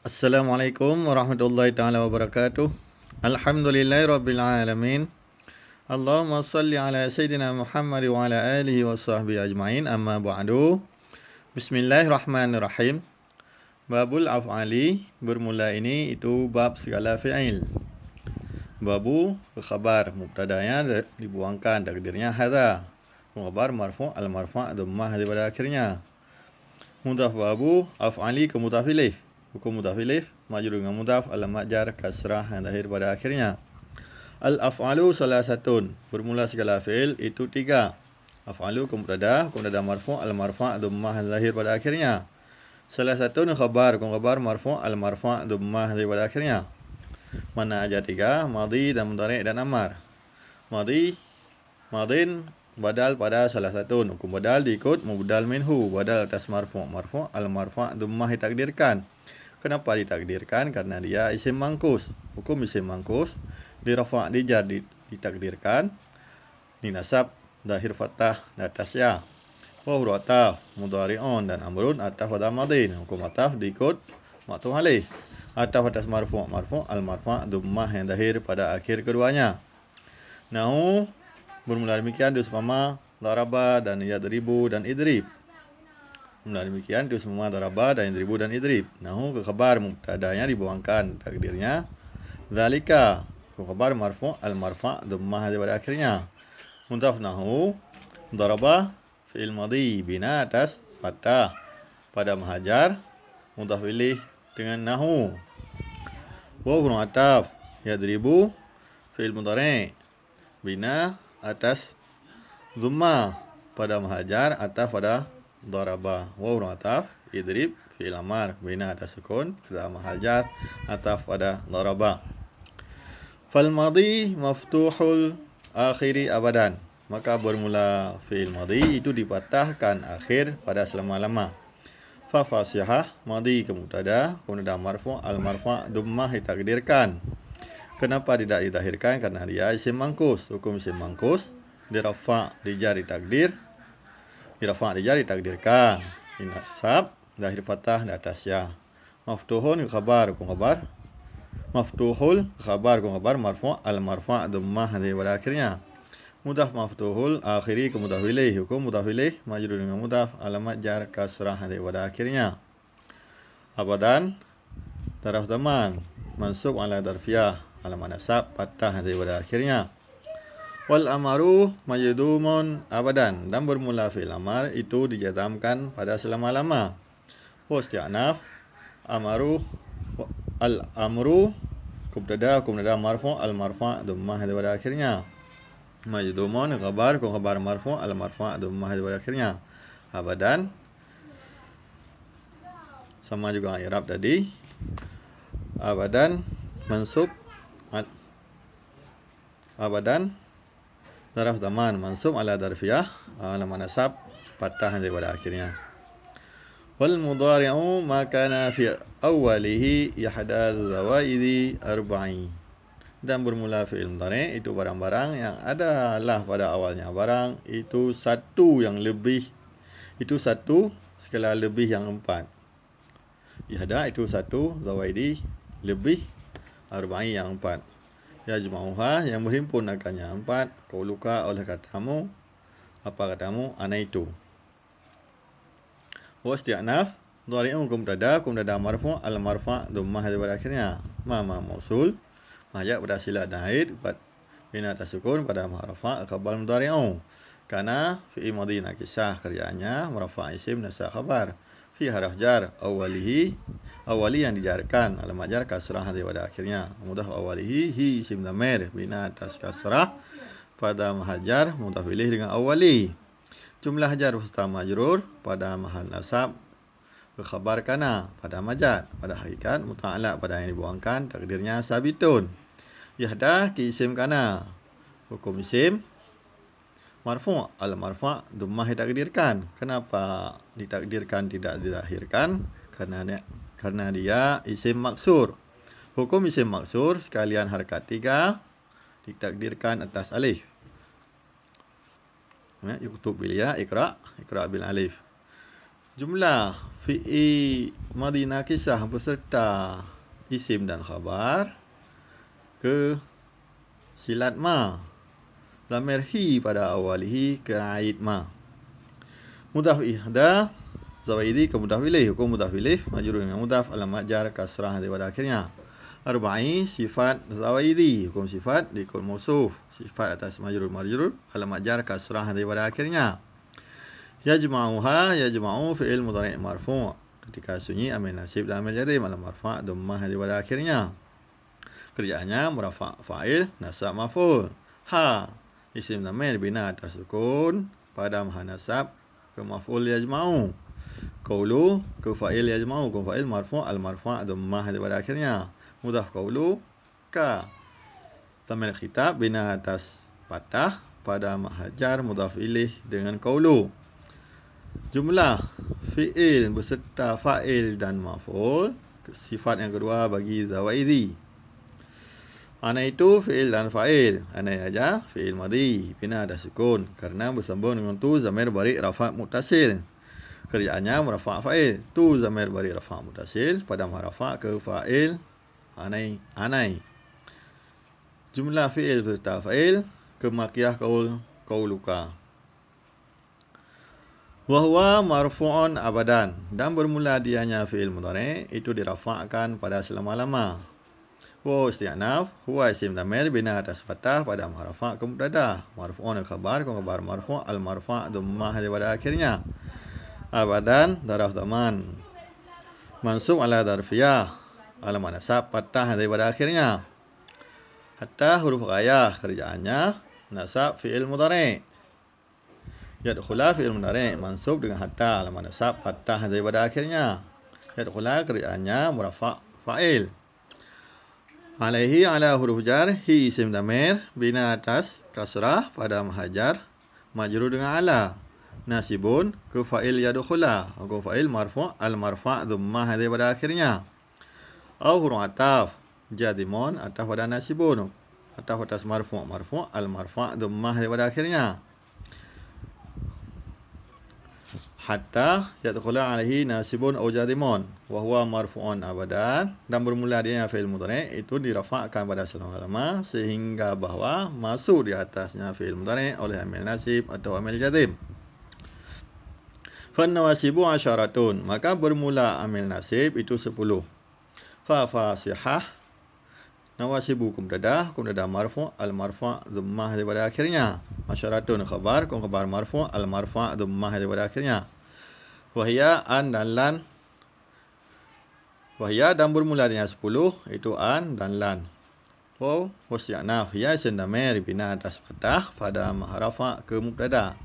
Assalamualaikum warahmatullahi taala wabarakatuh. Alhamdulillahirabbil alamin. Allahumma shalli ala sayyidina Muhammad wa ala alihi wa sahbihi ajmain. Amma ba'du. Bismillahirrahmanirrahim. Babul af'ali, bermula ini itu bab segala fi'il. Babu khabar, mubtadanya dibuangkan, takdirnya hadza. Khabar marfu' al-marfu' dhammah daripada akhirnya. Mudhaf babu af'ali ke mudhaf ilaih. Hukum mudhaf ilaih majrur dengan mudhaf alamat jar kasrah yang lahir pada akhirnya. Al-af'alu salasatun, bermula segala fi'il itu tiga. Af'alu ke mubtada marfu' al-marfu' dhammah yang lahir pada akhirnya. Salasatun khabar marfu' al-marfu' dhammah yang lahir pada akhirnya. Mana aja tiga? Madhi dan mudhari' dan amar. Madin badal pada salah satu. Hukum badal diikut mubdal minhu, badal atas marfu' al-marfu' dhammah ditakdirkan. Kenapa ditakdirkan? Karena dia isim mangkus. Hukum isim mangkus dirafa' dijar ditakdirkan, dinasab zahir fathah di atas ya. Wa huruf ataf mudhari'un dan amrun ataf pada madin. Hukum ataf diikut ma'tuf alaih, ataf atas marfu' al-marfu' dhammah yang zahir pada akhir keduanya. Nahu bermula demikian diuspama daraba dan yadribu dan idrib. Bermula demikian diuspama daraba dan yadribu dan idrib. Nahu ke khabar mubtadanya dibuangkan, takdirnya zalika. Ke khabar marfu' al-marfu' dhammah pada akhirnya. Mudhaf nahu daraba fi'il madhi bina atas fathah pada mahajar, mudhaf ilaih dengan nahu. Wa huruf ataf yadribu fi'il mudhari' bina atas dhamma pada mahajar, ataf pada daraba. Wa huruf ataf idrib fi'il amar bina atas sukun pada mahajar, ataf pada daraba. Fal madhi maftuhul akhiri abadan, maka bermula fi'il madhi itu dipatahkan akhir pada selama-lama. Fa fasihah madhi ke mubtada marfu' al-marfu' dhammah ditakdirkan. Kenapa tidak ditahirkan? Karena dia isim mangkus. Hukum isim mangkus dirafa' dijar ditakdir, dirafa' dijar ditakdirkan, dinasab zahir fathah di atas ya. Maftuhun khabar maftuhul khabar marfu' al-marfu' dhammah pada akhirnya. Mudhaf maftuhul akhiri ke mudhaf ilaih. Hukum mudhaf ilaih majrur dengan mudhaf alamat jar kasrah pada akhirnya. Abadan taraf zaman mansub ala darfiyah, alamat nasab patah pada akhirnya. Wal amaru majdumun abadan, dan bermula fi'il amar itu dijazamkan pada selama-lama. Wa isti'naf amaru al-amru mubtada marfu' al-marfu' dhammah pada akhirnya. Majdumun khabar marfu' al-marfu' dhammah pada akhirnya. Abadan sama juga i'rab tadi. Abadan mansub abadan zarf zaman mansub ala darfiyah alamat nasab fathah pada akhirnya. Wal mudhari'u ma kana fi awwalihi ihdazu zawaidi arba'i, dan bermula fi'il mudhari' itu barang-barang yang adalah pada awalnya barang itu satu yang lebih, itu satu skala lebih yang empat. Ihda itu satu, zawaidi lebih, arba'i yang empat. Ya juma'uha yang berhimpunkannya empat. Qauluka oleh katamu, apa katamu, ana itu. Wa isti'naf dhari'un mubtada marfu' al-marfu' dhammah pada akhirnya. Ma mausul mahajat pada sila naid bina tasukun pada ma'rafa khabar mudhari'u. Karena fi'il madhi nakisah kerjaannya merafa isim nasa khabar. Fi haraf jar awali yang dijarkan, alamat jar kasrah pada akhirnya. Mudhaf awalihi hi isim dhamir bina atas kasrah pada mahajar, mudhaf ilaih dengan awali. Jumlah jar serta majrur pada mahal nasab khabar kana pada majad, pada hakikat muta'alaq pada yang dibuangkan, takdirnya sabitun. Yahda ki isim kana, hukum isim marfu' al-marfu' dhammah ditakdirkan. Kenapa ditakdirkan tidak dilahirkan? Karena dia isim maksur. Hukum isim maksur sekalian harakat 3 ditakdirkan atas alif. Yuktub bil ya, ikra bil alif. Jumlah fi'il madhi nakisah beserta isim dan khabar ke silat ma. Dhamir hi pada awalihi ke aid ma. Mudhaf ihda zawaidi ke mudhaf ilaih. Hukum mudhaf ilaih majrur dengan mudhaf alamat jar kasrah daripada akhirnya. Arba'i sifat zawaidi. Hukum sifat diikut mausuf. Sifat atas majrur alamat jar kasrah daripada akhirnya. Yajma'uha yajma'u fi'il mudhari' marfu'. Ketika sunyi amil nasib dan amil jadim alam marfa' dhammah daripada akhirnya. Kerjaannya murafa' fa'il nasab maf'ul. Ha isim dhamir bina atas sukun pada maha nasab ke maf'ul yajma'u. Qaulu ke fa'il yajma'u ke fa'il marfu' al marfa' dhammah daripada akhirnya. Mudhaf qaulu ka dhamir khitab bina atas patah pada maha jar mudhaf ilaih dengan qaulu. Jumlah fi'il beserta fa'il dan maf'ul. Sifat yang kedua bagi zawaidi. Ana itu fi'il dan fa'il. Ana aja fi'il madhi bina atas sukun karena bersambung dengan tu zamir bari rafa' muttasil. Kerjaannya merafa' fa'il. Tu zamir bari rafa' muttasil pada marafa' ke fa'il anai. Jumlah fi'il beserta fa'il ke makiyah qauluka. Wahwa marfu'un abadan dan bermula dianya fi'il mudhari' itu dirafa'kan pada selama-lama. Wa isti'naf huwa isim dhamir bina atas fathah pada marafa' ke mubtada. Marfu'un khabar ke khabar marfu' al marfa' dhammah daripada akhirnya. Abadan daraf zaman. Mansub ala darfiyah alamat nasab fathah daripada akhirnya. Hatta huruf ghayah kerjaannya nasab fi'il mudhari'. Yadkhula fi'il mudhari' mansub dengan hatta alamat nasab fathah daripada akhirnya. Yadkhula kerjaannya murafa' fa'il. Alaihi ala huruf jar hi isim dhamir bina atas kasrah pada mahajar majrur dengan ala. Nasibun ke fa'il yadkhula ke fa'il marfu' al marfa' dhammah daripada akhirnya. Au huruf ataf jadimun ataf pada nasibun ataf atas marfu' al marfa' dhammah daripada akhirnya. Hatta yadkhula alaihi nasibun au jadimun wa huwa marfu'un abadan dan bermula dia fi'il mudhari' itu dirafa'kan pada selama-lama sehingga bahwa masuk di atasnya fi'il mudhari' oleh amil nasib atau amil jadim. Fan nawasibu asyaratun maka bermula amil nasib itu 10. Fa fasihah nawasibu mubtada marfu' al marfa' dhammah daripada akhirnya. Asyaratun khabar marfu' al marfa' dhammah daripada akhirnya. Wahia an dan lan. Wahia dan bermula dengan 10 itu an dan lan. Waw wasti'naf ya isim dhamir bina atas fathah pada mahrafa ke mubtada.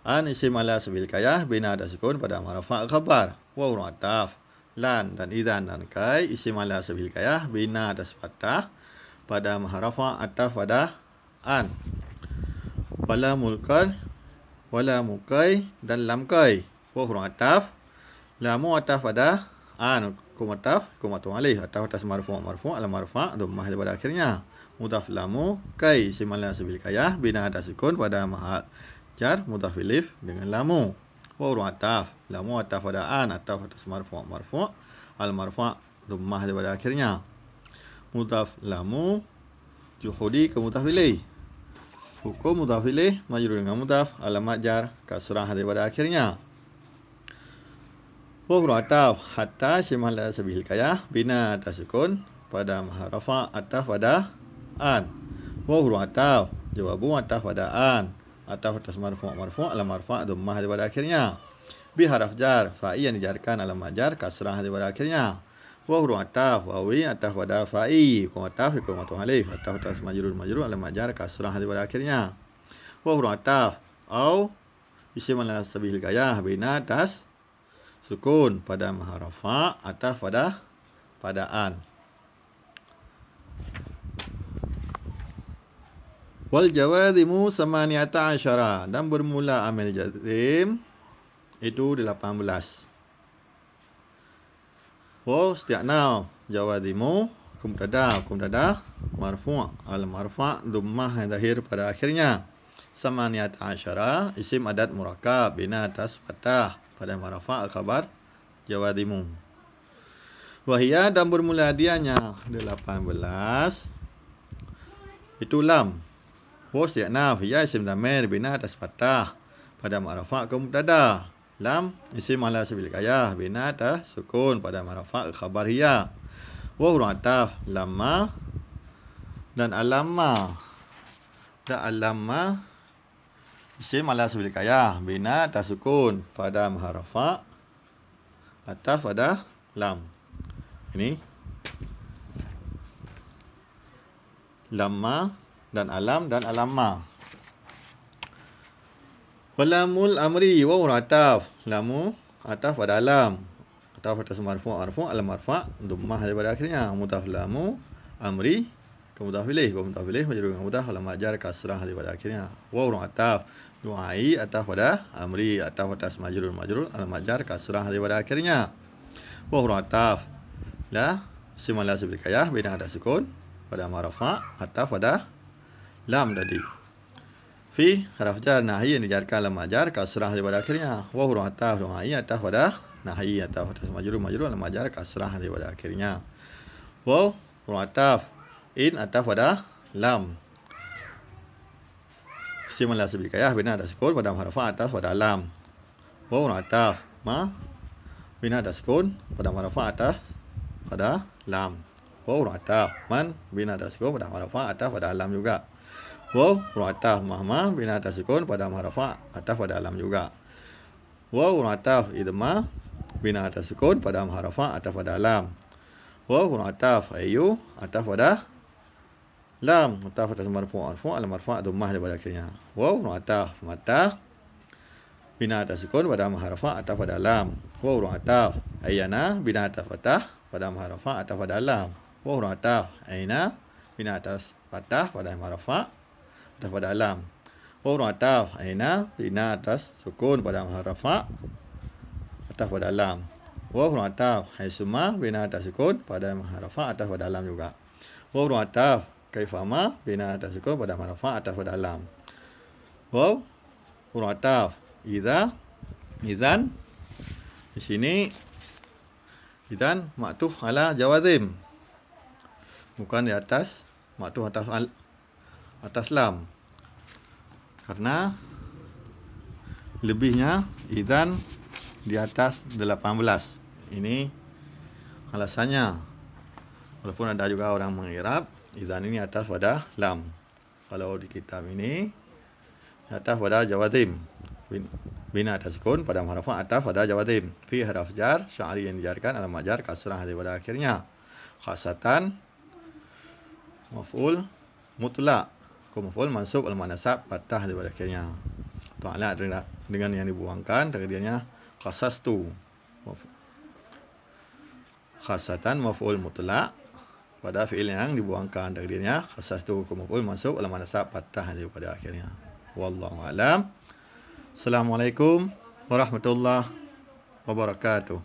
An isim ala sabil kayah bina atas sukun pada mahrafa khabar. Waw ataf lan dan idan dan kai isim ala sabil kayah bina atas fathah pada mahrafa ataf pada an. Wala mulkan wala mukai dan lam kai. Wa ataf lamu ataf pada an hukum ataf hukum alih ataf atas marfu' al marfa' dhammah daripada akhirnya. Mudhaf lamu kai isim ala sabil kayah bina atas sukun pada mahal jar mudhaf ilaih dengan lamu. Wa ataf lamu ataf pada an ataf atas marfu' al marfa' dhammah daripada akhirnya. Mudhaf lamu juhudi ke mudhaf ilaih. Hukum mudhaf ilaih majrur dengan mudhaf alamat jar kasrah daripada akhirnya. Wa ataf hatta isim ala sabil kayah bina atas sukun pada mahrafa ataf pada an. Wa ataf jawabu ataf pada an ataf atas marfu' al marfa' dhammah daripada akhirnya. Bi haraf jar fa'i yang dijarkan alamat jar kasrah daripada akhirnya. Wa ataf wawi ataf pada fa'i hukum ataf hukum alif ataf atas majrur alamat jar kasrah daripada akhirnya. Wa ataf au isim ala sabil kayah bina atas sukun pada mahrafa ataf pada an. Wal jawadimu samaniyata asyara dan bermula amil jadim itu 18. Wa isti'naf jawadimu mubtada marfu' al marfa' dhammah zahir pada akhirnya. Samaniyata asyara isim adat murakkab bina atas fathah pada marfa khabar jawadimu. Wahia dan bermula dianya 18 itu lam. Was yaknaf ya isim dhamir bina atas fathah pada marfa ke mubtada. Lam isim ala sabil kayah bina atas sukun pada marfa khabar hiya. Wa huruf ataf lamma dan alamma. Dan alamma isim ala sabil kayah bina atas sukun pada marfa ataf pada lam. Ini lamma dan alamma. Walamul amri wa ataf. Lamu ataf pada alam. Ataf atas marfu' alam marfa' dhammah daripada akhirnya. Mudhaf lamu amri ke mudhaf ilaih majrur dengan mudhaf alam majar kasrah daripada akhirnya. Wa ataf du'ai ataf pada amri ataf atas majrur alam majar kasrah daripada akhirnya. Wa ataf la isim ala sabil kayah bina ada sukun pada marfa' ataf pada lam tadi. Fi haraf jar nahi yang dijarkan lam majar kasrah daripada akhirnya. Wa huruf ataf nahi ataf pada nahi ataf atas majrur lam majar kasrah daripada akhirnya. Wa huruf ataf in ataf pada lam. Isim ala sabil kayah bina ada sukun pada marfa' ataf pada lam. Wa huruf ataf ma bina ada sukun pada marfa' ataf pada lam. Wa huruf ataf man bina ada sukun pada marfa' ataf pada lam juga. Wa huruf ataf mahma bina atas sukun pada marfa' ataf pada lam juga. Wa huruf ataf idma bina atas sukun pada marfa' ataf pada lam. Wa huruf ataf ayu ataf pada lam ataf atas marfu' alam marfa' dhammah daripada akhirnya. Wa huruf ataf mata bina atas sukun pada marfa' ataf pada lam. Wa huruf ataf ayana bina atas fathah pada marfa' ataf pada lam. Wa huruf ataf aina bina atas fathah pada marfa' ataf pada lam. Wa huruf ataf aina bina atas sukun pada marfa' ataf pada lam. Wa huruf ataf haisuma bina atas sukun pada marfa' ataf pada lam juga. Wa huruf ataf kaifama bina atas sukun pada marfa' ataf pada lam. Wa huruf ataf idza idzan di sini idzan ma'tuf ala jawazim. Bukan di atas ma'tuf atas lam. Karena lebihnya idzan di atas 18. Ini alasannya. Walaupun ada juga orang mengirab idzan ini atas pada lam. Kalau di kitab ini atas pada jawazim. Bina atas sukun pada marfa' ataf pada jawazim. Fi haraf jar sya'ri yang dijarkan alam majar kasrah daripada akhirnya. Khasatan maf'ul mutlaq. Maf'ul mansub al manasab fathah daripada akhirnya. Ta'ala dengan yang dibuangkan takdirnya khasastu. Khasatan maf'ul mutlaq pada fi'il yang dibuangkan takdirnya khasastu maf'ul mansub al manasab fathah daripada akhirnya. Wallahu a'lam. Assalamualaikum warahmatullahi wabarakatuh.